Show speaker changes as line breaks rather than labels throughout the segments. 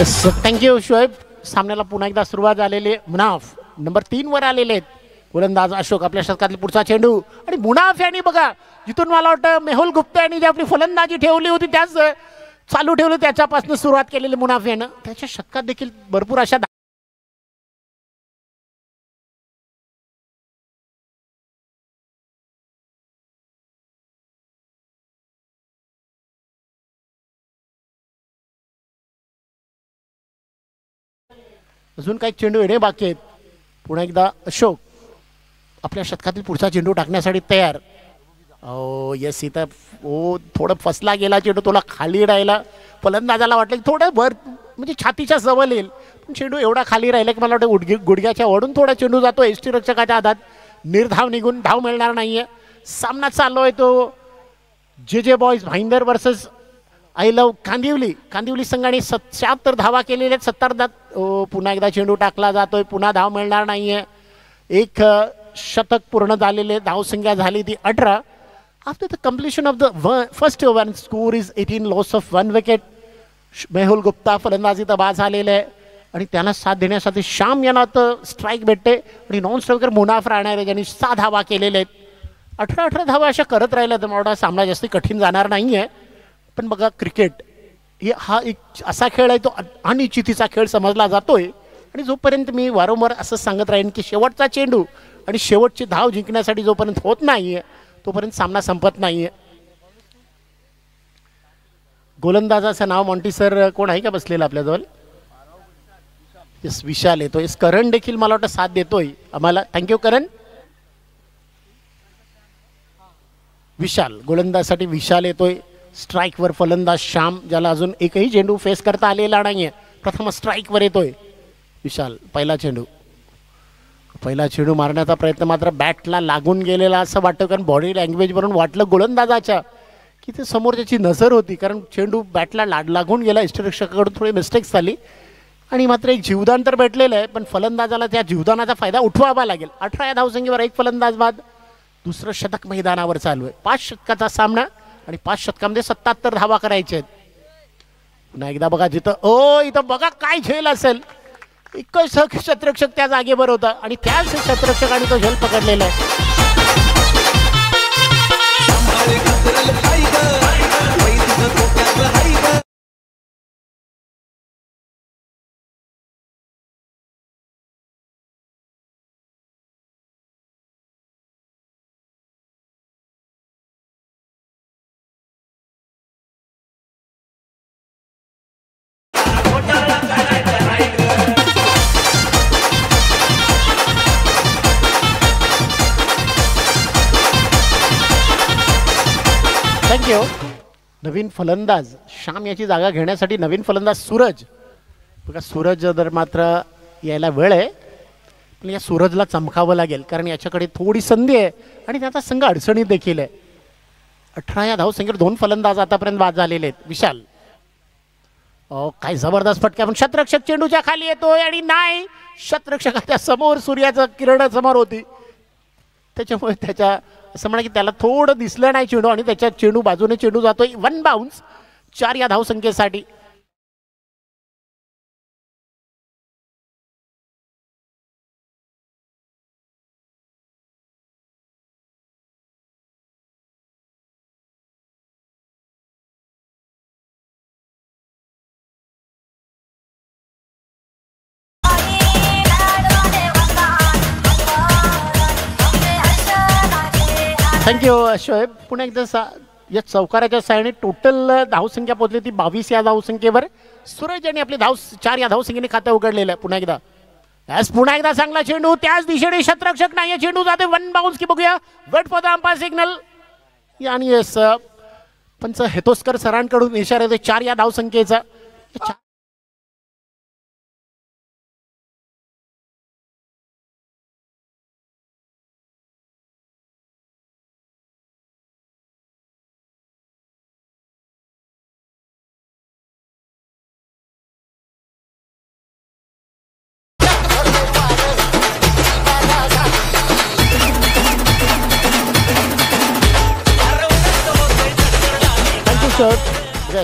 Thank you Shoaib. सामन्याला पुन्हा एकदा सुरुवात झालेली. मुनाफ नंबर 3 वर आलेले आहेत. गोलंदाज अशोक आपल्या षटकातील पुढचा चेंडू आणि मुनाफ यांनी बघा जिथून मला वाटतं मेहुल गुप्ता यांनी जी आपली फलंदाजी ठेवली होती त्याच चालू ठेवली त्याच्यापासून सुरुवात केलेली मुनाफ यानं त्याच्या षटकात देखील भरपूर अशा अजून काही चेंडू येणे बाकी आहेत. पुन्हा एकदा अशोक आपल्या षटकातील पुढचा चेंडू टाकण्यासाठी तयार. येस इथं थोडं फसला गेला चेंडू तुला खाली राहिला. फलंदाजाला वाटलं की थोडं वर म्हणजे छातीच्या जवळ येईल पण चेंडू एवढा खाली राहिला की मला वाटतं गुडघ्याच्या वडून थोडा चेंडू जातो. एसटी रक्षकाच्या हातात निर्धाव निघून धाव मिळणार नाहीये. सामना चालू आहे तो जे boys Bhayandar versus I love Kandivali संघाने 77 धावा केलेल्या आहेत. 70 पुन्हा एकदा चेंडू टाकला जातोय. पुन्हा धाव मिळणार नाहीये. एक शतक पूर्ण झालेले. धावसंख्या झाली ती 18. After the completion of the first over score is 18 loss of 1 wicket. Mehul Gupta फलंदाजी बाद झालेले आहे आणि त्यांना साथ देण्यासाठी श्याम यांना तर स्ट्राईक भेटते आणि नॉन स्ट्रायकर मुनाफ राहणार आहे ज्यांनी 6 धावा केलेल्या आहेत. 18 धावा अशा करत राहिल्या तर मला सामना जास्त कठीण जाणार नाही आहे. पण बघा क्रिकेट हा एक असा खेळ आहे तो अनिश्चितीचा खेळ समजला जातोय आणि जोपर्यंत मी वारंवार असं सांगत राहीन की शेवटचा चेंडू आणि शेवटची धाव जिंकण्यासाठी जोपर्यंत होत नाहीये तोपर्यंत सामना संपत नाहीये. गोलंदाजाचं नाव मॉन्टी सर कोण आहे का बसलेलं आपल्याजवळ? येस विशाल येतोय. करण देखील मला वाटतं साथ देतोय आम्हाला. थँक्यू करण. विशाल गोलंदाजासाठी विशाल येतोय. स्ट्राईकवर फलंदाज श्याम ज्याला अजून एकही चेंडू फेस करता आलेला नाहीये. प्रथम स्ट्राईकवर येतोय विशाल. पहिला चेंडू मारण्याचा प्रयत्न मात्र बॅटला लागून गेलेला असं वाटतं कारण बॉडी लँग्वेजवरून वाटलं गोलंदाजाच्या की ते समोर त्याची नजर होती कारण चेंडू बॅटला लागून गेला. इष्टरक्षकाकडून थोडी मिस्टेक्स झाली आणि मात्र एक जीवदान तर भेटलेलं आहे पण फलंदाजाला त्या जीवदानाचा फायदा उठवावा लागेल. 18 या धावसंख्येवर एक फलंदाज बाद. दुसरं शतक मैदानावर चालू आहे. 5 षटकाचा सामना आणि 5 षटकामध्ये 77 धावा करायचे आहेत. पुन्हा एकदा बघा जिथं इथं बघा काय झेल असेल. एकच क्षेत्ररक्षक त्या जागेवर होता आणि त्याच क्षेत्ररक्षकाने तो झेल पकडलेला आहे. थँक्यू. नवीन फलंदाज श्याम याची जागा घेण्यासाठी नवीन फलंदाज सूरज. बघा सूरज जर मात्र यायला वेळ आहे पण या सूरजला चमकावं लागेल कारण याच्याकडे थोडी संधी आहे आणि त्याचा संघ अडचणीत देखील आहे. 18 या धावसंख्येवर 2 फलंदाज आतापर्यंत बाद झालेले आहेत. विशाल काय जबरदस्त फटका पण क्षेत्ररक्षक चेंडूच्या खाली येतोय आणि नाही क्षेत्ररक्षकाच्या समोर सूर्याचं किरण समोर होती त्याच्यामुळे त्याच्या असं म्हणा की त्याला थोडं दिसलं नाही चेंडू आणि त्याच्या चेंडू बाजूने चेंडू जातोय. 1 बाउन्स 4 या धावसंख्येसाठी. थँक्यू शोएब. पुन्हा एकदा या चौकाराच्या साईडने टोटल धावसंख्या पोहोचली ती 22 या धावसंख्येवर. सूरज यांनी आपली 4 या धावसंख्येने खातं उघडलेलं आहे. पुन्हा एकदा चांगला चेंडू त्याच दिशेने क्षेत्ररक्षक नाही चेंडू जाते 1 बाउन्स की बघूया. Wait for the umpire signal आणि येस पंच हेतोस्कर सरांकडून इशारा येतो 4 या धावसंख्येचा.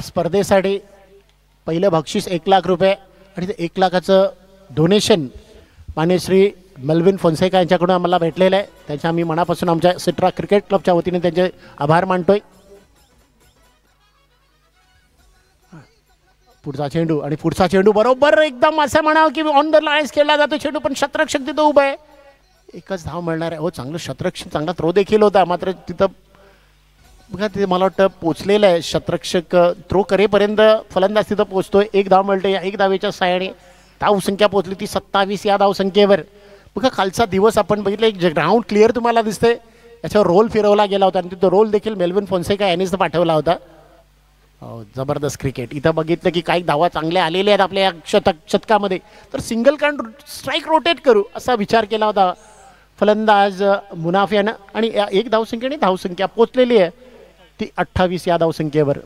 स्पर्धेसाठी पहिलं बक्षीस 1 लाख रुपये. आणि ते 1 लाखाचं डोनेशन मान्य श्री मेल्विन फोन्सेका यांच्याकडून आम्हाला भेटलेलं आहे. त्याच्या आम्ही मनापासून आमच्या सिट्रा क्रिकेट क्लबच्या वतीने त्यांचे आभार मानतोय. पुढचा चेंडू आणि पुढचा चेंडू बरोबर एकदम असं म्हणावं की ऑन द लाईन्स खेळला जातो चेंडू, पण शतरक्षक तिथं उभं आहे. एकच धाव मिळणार आहे. हो, चांगलं शतरक्षक, चांगला थ्रो देखील होता, मात्र तिथं बघा ते मला वाटतं पोचलेलं आहे. शतरक्षक थ्रो करेपर्यंत फलंदाज तिथं पोचतोय. 1 धाव मिळते. या 1 धावेच्या साहाय्याने धावसंख्या पोचली ती 27 या धावसंख्येवर. बघा कालचा दिवस आपण बघितलं, एक ग्राउंड क्लिअर तुम्हाला दिसते, याच्यावर रोल फिरवला गेला होता आणि तिथं रोल देखील मेल्विन फोन्सेका यांनीच पाठवला होता. जबरदस्त क्रिकेट. इथं बघितलं की काही धावा चांगल्या आलेल्या आहेत आपल्या शतकामध्ये, तर सिंगल कान स्ट्राईक रोटेट करू असा विचार केला होता फलंदाज मुनाफ यानं. आणि 1 धावसंख्येने धावसंख्या पोचलेली आहे ती 28 या धावसंख्येवर.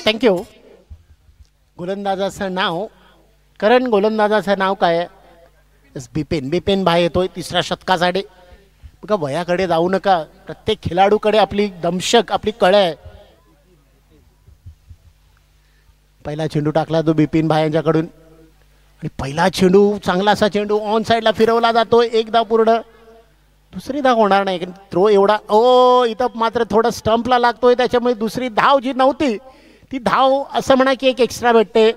थँक्यू. गोलंदाजाचं नाव, कारण गोलंदाजाचं नाव काय आहे? बिपिन भाई येतोय 3ऱ्या शतकासाठी. बघा वयाकडे जाऊ नका, प्रत्येक खेळाडूकडे आपली दमशक, आपली कळ आहे. पहिला चेंडू टाकला तो बिपिन भाई यांच्याकडून आणि पहिला चेंडू चांगला असा चेंडू ऑन साईडला फिरवला जातोय. 1 धाव पूर्ण. दुसरी धाव होणार नाही, थ्रो एवढा इथं मात्र थोडं स्टंपला लागतोय, त्याच्यामुळे दुसरी धाव जी नव्हती ती धाव असं म्हणा की एक एक्स्ट्रा भेटते.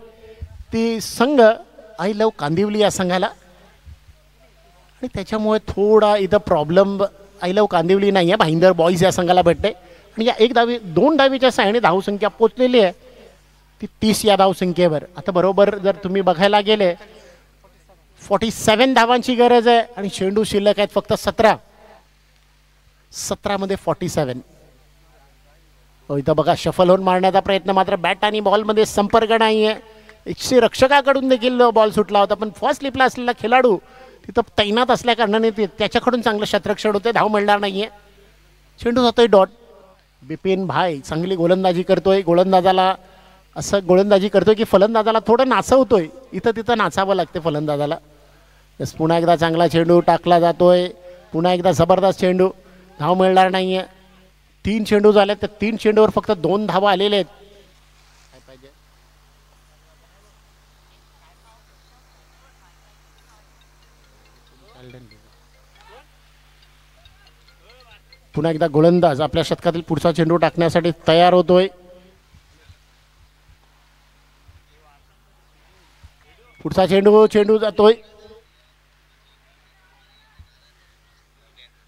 ती संघ आय लव कांदिवली या संघाला, आणि त्याच्यामुळे थोडा इथं प्रॉब्लेम आय लव कांदिवली नाही आहे, भाईंदर बॉईज या संघाला भेटते. आणि या 2 धावीच्या साहाय्याने धावसंख्या पोचलेली आहे ती 30 या धावसंख्येवर. आता बरोबर जर तुम्ही बघायला गेले 47 धावांची गरज आहे आणि चेंडू शिल्लक आहेत फक्त 17 मध्ये 47. इथं बघा शफल होऊन मारण्याचा प्रयत्न, मात्र बॅट आणि बॉलमध्ये संपर्क नाही आहे. रक्षकाकडून देखील बॉल सुटला होता, पण फर्स्ट स्लिपला असलेला खेळाडू तिथं तैनात असल्या कारणाने त्याच्याकडून चांगलं शतरक्षण होते, धाव मिळणार नाहीये. चेंडू जातोय डॉट. बिपिन भाई चांगली गोलंदाजी करतोय. गोलंदाजाला असं गोलंदाजी करतोय की फलंदाजाला थोडं नाचवतोय, इथं तिथं नाचावं लागते फलंदाजाला. पुन्हा एकदा चांगला चेंडू टाकला जातोय. पुन्हा एकदा जबरदस्त चेंडू, धाव मिळणार नाहीये. 3 चेंडू झाले, तर 3 चेंडूवर फक्त 2 धावा आलेले आहेत. पुन्हा एकदा गोलंदाज आपल्या शतकातील पुढचा चेंडू टाकण्यासाठी तयार होतोय. पुढचा चेंडू जातोय.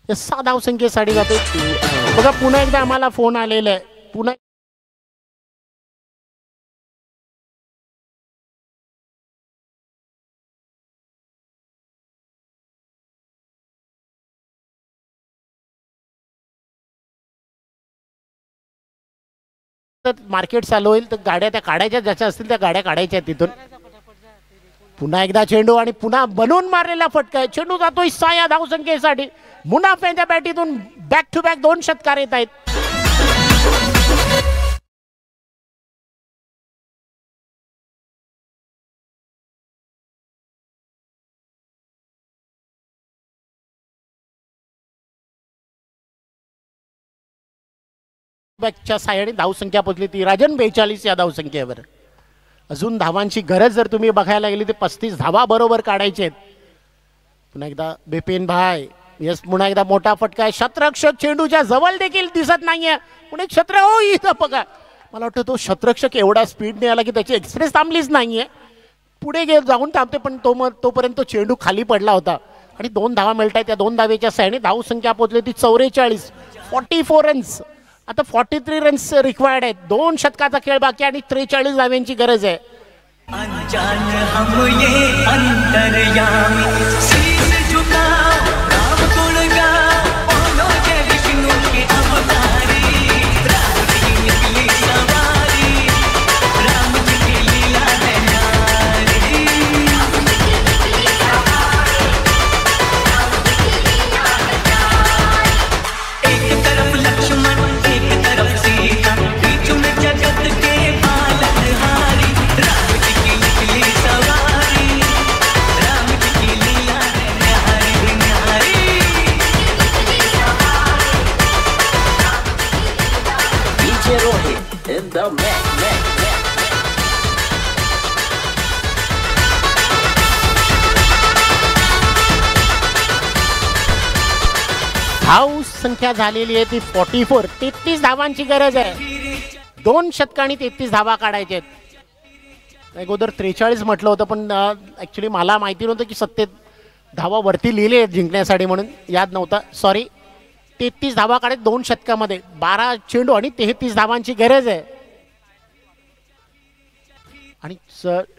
6 धावसंख्येसाठी जातोय. बघा पुन्हा एकदा आम्हाला फोन आलेला आहे. पुन्हा मार्केट चालू होईल, तर गाड्या त्या काढायच्या, ज्याच्या असतील त्या गाड्या काढायच्या तिथून. पुन्हा एकदा चेंडू आणि पुन्हा बनवून मारलेला फटका आहे. चेंडू जातोय 6 या धावसंख्येसाठी. मुनाफ यांच्या बॅटीतून बॅक टू बॅक 2 षटकार येत आहेत. बॅकच्या साहाय्याने धावसंख्या पोचली ती राजन 42 या धावसंख्येवर. अजून धावांची गरज जर तुम्ही बघायला गेली तर 35 धावा बरोबर काढायचे आहेत. पुन्हा एकदा बिपिन भाई, यस पुन्हा एकदा मोठा फटका आहे. शतरक्षक चेंडूच्या जवळ देखील दिसत नाहीये. पुणे छत्र इथं बघा, मला वाटतं तो शतरक्षक एवढा स्पीडने आला की त्याची एक्सप्रेस थांबलीच नाहीये. पुढे जाऊन थांबते, पण तोपर्यंत तो चेंडू खाली पडला होता. आणि 2 धावा मिळत आहेत. त्या 2 धावेच्या साहाय्याने धावसंख्या पोचली ती 44 रन्स. आता 43 रन्स रिक्वायर्ड आहेत. 2 षटकाचा खेळ बाकी आणि 43 धाव्यांची गरज आहे. धाव संख्या झालेली आहे ती 44. 33 धावांची गरज आहे. 2 षटकांनी 33 धावा काढायचे आहेत. अगोदर 43 म्हटलं होतं, पण ऍक्च्युली मला माहिती नव्हतं की 70 धावा वरती लिहिले आहेत जिंकण्यासाठी, म्हणून याद नव्हतं, सॉरी. 33 धावा काढत 2 षटकामध्ये. 12 चेंडू आणि 33 धावांची गरज आहे. आणि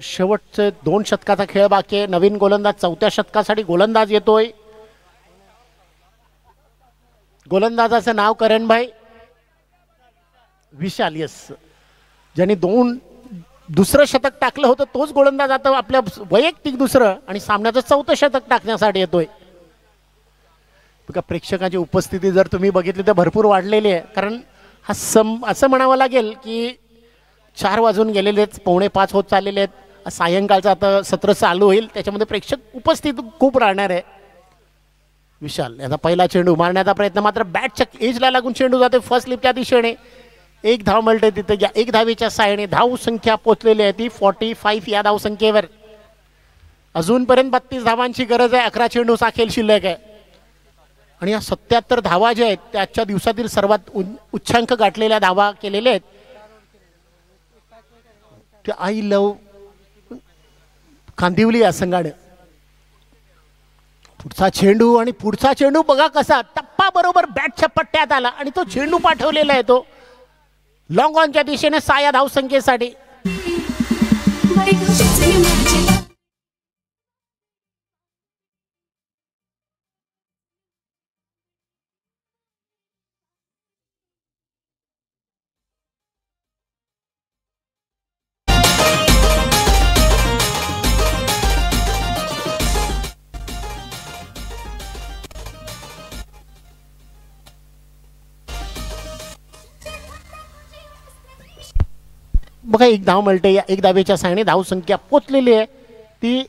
शेवटचे 2 षटकाचा खेळ बाकी आहे. नवीन गोलंदाज 4थ्या षटकासाठी गोलंदाज येतोय. गोलंदाजाचं नाव करणभाई विशाल. यस, ज्यांनी दुसरं शतक टाकलं होतं तोच गोलंदाज आता आपल्या वैयक्तिक दुसरं आणि सामन्याचं 4थं शतक टाकण्यासाठी येतोय. बघा, प्रेक्षकांची उपस्थिती जर तुम्ही बघितली तर भरपूर वाढलेली आहे. कारण हा असं म्हणावं लागेल की 4 वाजून गेलेले आहेत, 4:45 होत चाललेले आहेत. सायंकाळचं आता सत्र चालू होईल, त्याच्यामध्ये प्रेक्षक उपस्थित खूप राहणार आहे. विशाल याचा पहिला चेंडू मारण्याचा प्रयत्न, मात्र बॅटच्या एजला लागून चेंडू जाते फर्स्ट स्लिपच्या दिशेने. 1 धाव मिळते तिथे. या 1 धावेच्या साहाय्याने धाव संख्या पोचलेली आहे ती 45 या धाव संख्येवर. अजूनपर्यंत 32 धावांची गरज आहे. 11 चेंडूचा खेळ शिल्लक आहे. आणि या 77 धावा ज्या आहेत त्या आजच्या दिवसातील सर्वात उच्चांक गाठलेल्या धावा केलेल्या आहेत. ते आय लव कांदिवली या संघाने. पुढचा चेंडू आणि पुढचा चेंडू बघा कसा टप्पा बरोबर बॅटच्या पट्ट्यात आला आणि तो चेंडू पाठवलेला आहे तो लॉंग ऑनच्या दिशेने 6 या धाव संख्येसाठी. बघा, 1 धाव मिळते. या 1 धावेच्या साहाय्याने धाव संख्या पोचलेली आहे ती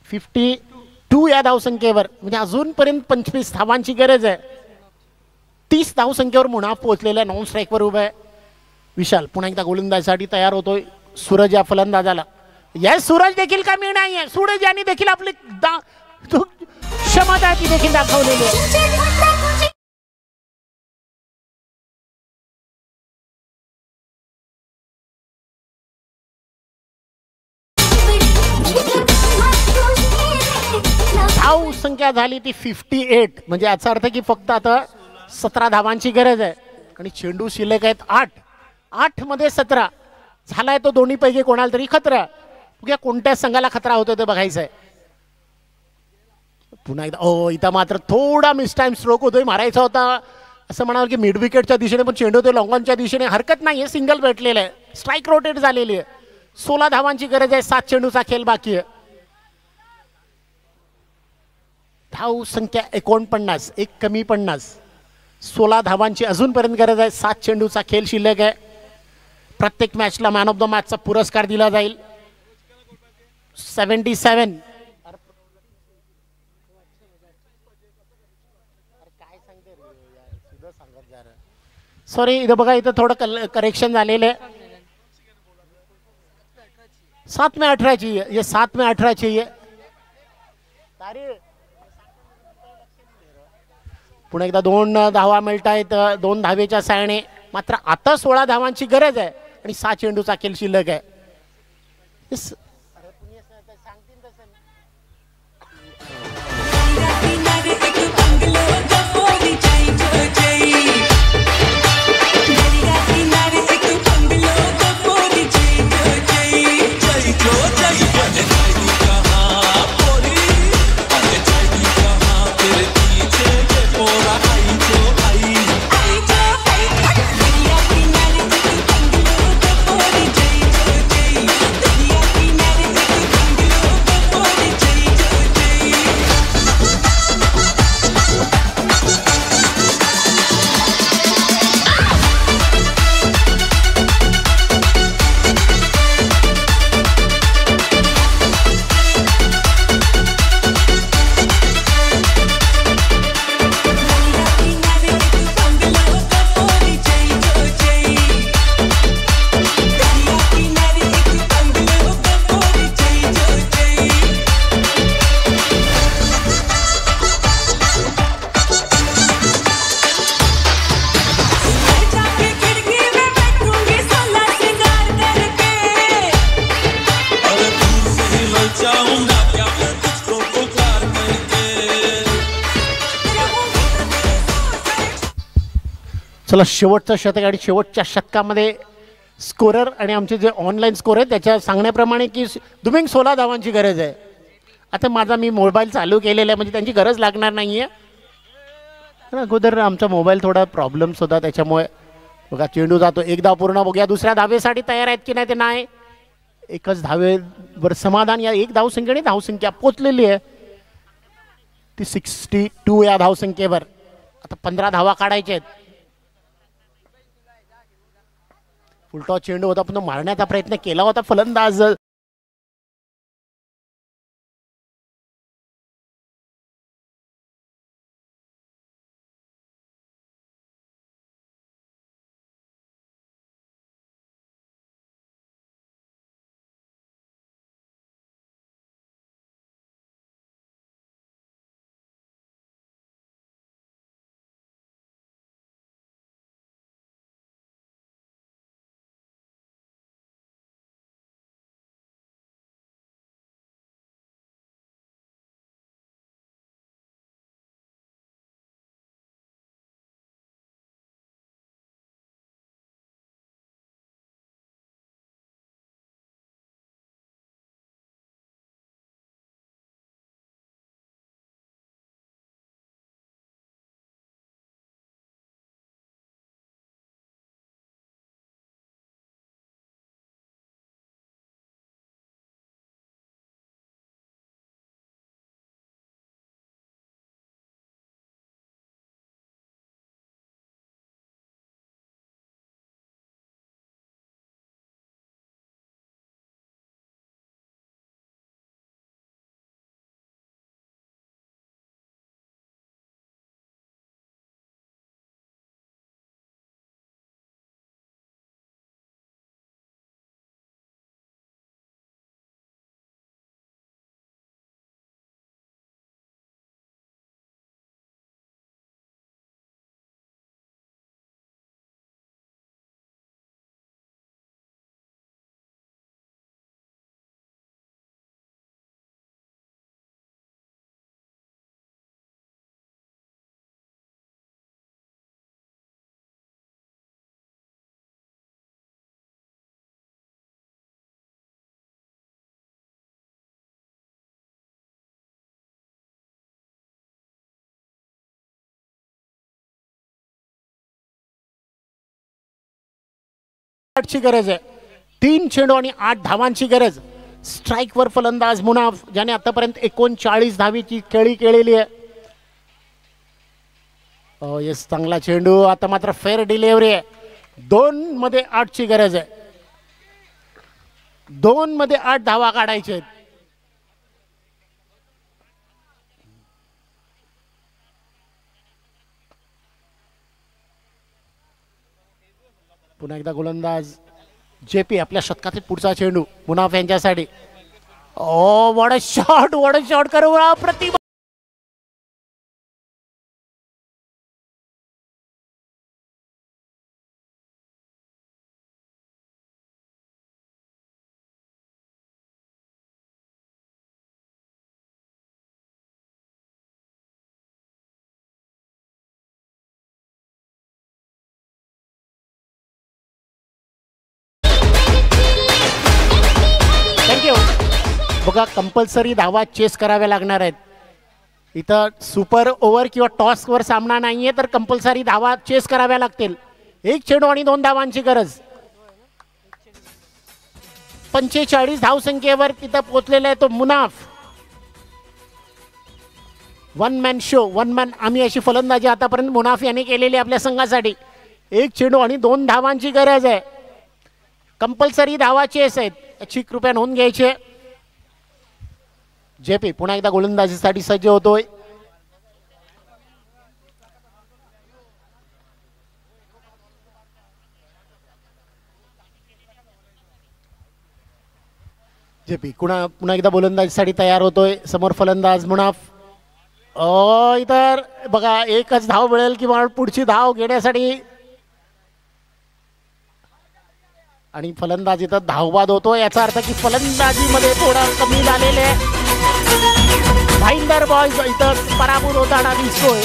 52 या धाव संख्येवर. म्हणजे अजूनपर्यंत 25 धावांची गरज आहे. 30 धाव संख्येवर मुनाफ पोहोचलेला. 9 स्ट्राईकवर उभा आहे विशाल. पुन्हा एकदा गोलंदाजीसाठी तयार होतोय सूरज या फलंदाजाला. या सूरज देखील कमी नाही आहे. सूरज यांनी देखील आपली क्षमता ती देखील दाखवलेली आहे. धाव संख्या झाली ती 58. म्हणजे याचा अर्थ की फक्त आता 17 धावांची गरज आहे. आणि चेंडू शिल्लक आहेत 8. 8 मध्ये 17 झालाय तो दोन्हीपैकी कोणाला तरी खतरा. बघा कोणत्या संघाला खतरा होतो ते बघायचं आहे. पुन्हा एकदा इथं मात्र थोडा मिस टाइम स्ट्रोक होतोय. मारायचा होता असं म्हणाल की मिड विकेटच्या दिशेने, पण चेंडू ते लॉंग ऑनच्या दिशेने. हरकत नाही, सिंगल भेटलेलं आहे. स्ट्राईक रोटेट झालेली आहे. 16 धावांची गरज आहे. 7 चेंडूचा खेळ बाकी आहे. धाव संख्या 49, 1 कमी 50. 16 धावांची अजूनपर्यंत गरज आहे. 7 चेंडूचा खेळ शिल्लक आहे. प्रत्येक मॅचला मॅन ऑफ द मॅचचा पुरस्कार दिला जाईल. 77. सॉरी, इथं बघा, इथं थोडं करेक्शन झालेलं आहे. 7 में 18 चाहिए. ये 7 में 18 चाहिए. पुन्हा एकदा 2 धावा मिळत आहेत 2 धावेच्या साहाय्याने. मात्र आता 16 धावांची गरज आहे आणि 6 चेंडूचा खेळ शिल्लक आहे. चला शेवटचं शतक आणि शेवटच्या शतकामध्ये स्कोरर आणि आमचे जे ऑनलाईन स्कोर आहे त्याच्या सांगण्याप्रमाणे की दुमिंग 16 धावांची गरज आहे. आता माझा मी मोबाईल चालू केलेला आहे म्हणजे त्यांची गरज लागणार नाही आहे. अगोदर आमचा मोबाईल थोडा प्रॉब्लेम्स होता त्याच्यामुळे बघा चेंडू जातो. एक धाव पूर्ण बघूया दुसऱ्या धावेसाठी तयार आहेत की नाही ते नाही. एकच धावेवर समाधान. या एक धावसंख्येने धावसंख्या पोचलेली आहे ती 62 या धावसंख्येवर. आता 15 धावा काढायच्या आहेत. फुलटॉस चेंडू होता पण मारण्याचा प्रयत्न केला होता फलंदाज. ची गरज आहे. 3 चेंडू आणि 8 धावांची गरज. स्ट्राईकवर फलंदाज मुनाफ ज्याने आतापर्यंत 39 धावीची खेळी केलेली आहे. येस चांगला चेंडू. आता मात्र फेअर डिलिव्हरी आहे. 2 मध्ये 8 ची गरज आहे. 2 मध्ये 8 धावा काढायचे आहेत. पुन्हा एकदा गोलंदाज जेपी. आपल्या शतकातील पुढचा चेंडू मुनाफ यांच्यासाठी. ओ व्हॉट अ शॉट करू प्रतिभा. बघा कंपल्सरी धावा चेस कराव्या लागणार आहेत. इथं सुपर ओव्हर किंवा टॉसवर सामना नाहीये तर कंपल्सरी धावा चेस कराव्या लागतील. 1 चेंडू आणि 2 धावांची गरज. 45 धावसंख्येवर तिथं पोहोचलेला आहे तो मुनाफ. 1 मॅन शो 1 मॅन आम्ही अशी फलंदाजी आतापर्यंत मुनाफ यांनी केलेली आपल्या संघासाठी. 1 चेंडू आणि 2 धावांची गरज आहे. कंपल्सरी धावा चेस आहेत याची कृपया नोंद घ्यायची. जेपी पुन्हा एकदा गोलंदाजीसाठी सज्ज होतोय. जेपी पुन्हा एकदा गोलंदाजीसाठी तयार होतोय. समोर फलंदाज मुनाफ. इतर बघा एकच धाव मिळेल किंवा पुढची धाव घेण्यासाठी आणि फलंदाजी तर धावबाद होतो. याचा अर्थ की फलंदाजीमध्ये थोडा कमी झालेले आहे. भाईंदर बॉयज इथं पराभूत होताना दिसतोय.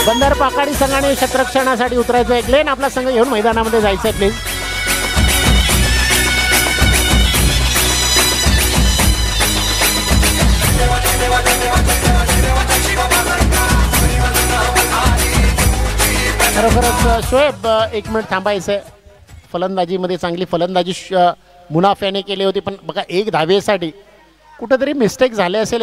बंदर पाकाडी संघाने क्षेत्ररक्षणासाठी उतरायचं आहे. ग्लेन आपला संघ घेऊन मैदानामध्ये जायचं आहे प्लीज. खरोखरच शोएब 1 मिनिट थांबायचं आहे. फलंदाजीमध्ये चांगली फलंदाजी मुनाफ्याने केली होती, पण बघा 1 धावेसाठी कुठंतरी मिस्टेक झाले असेल.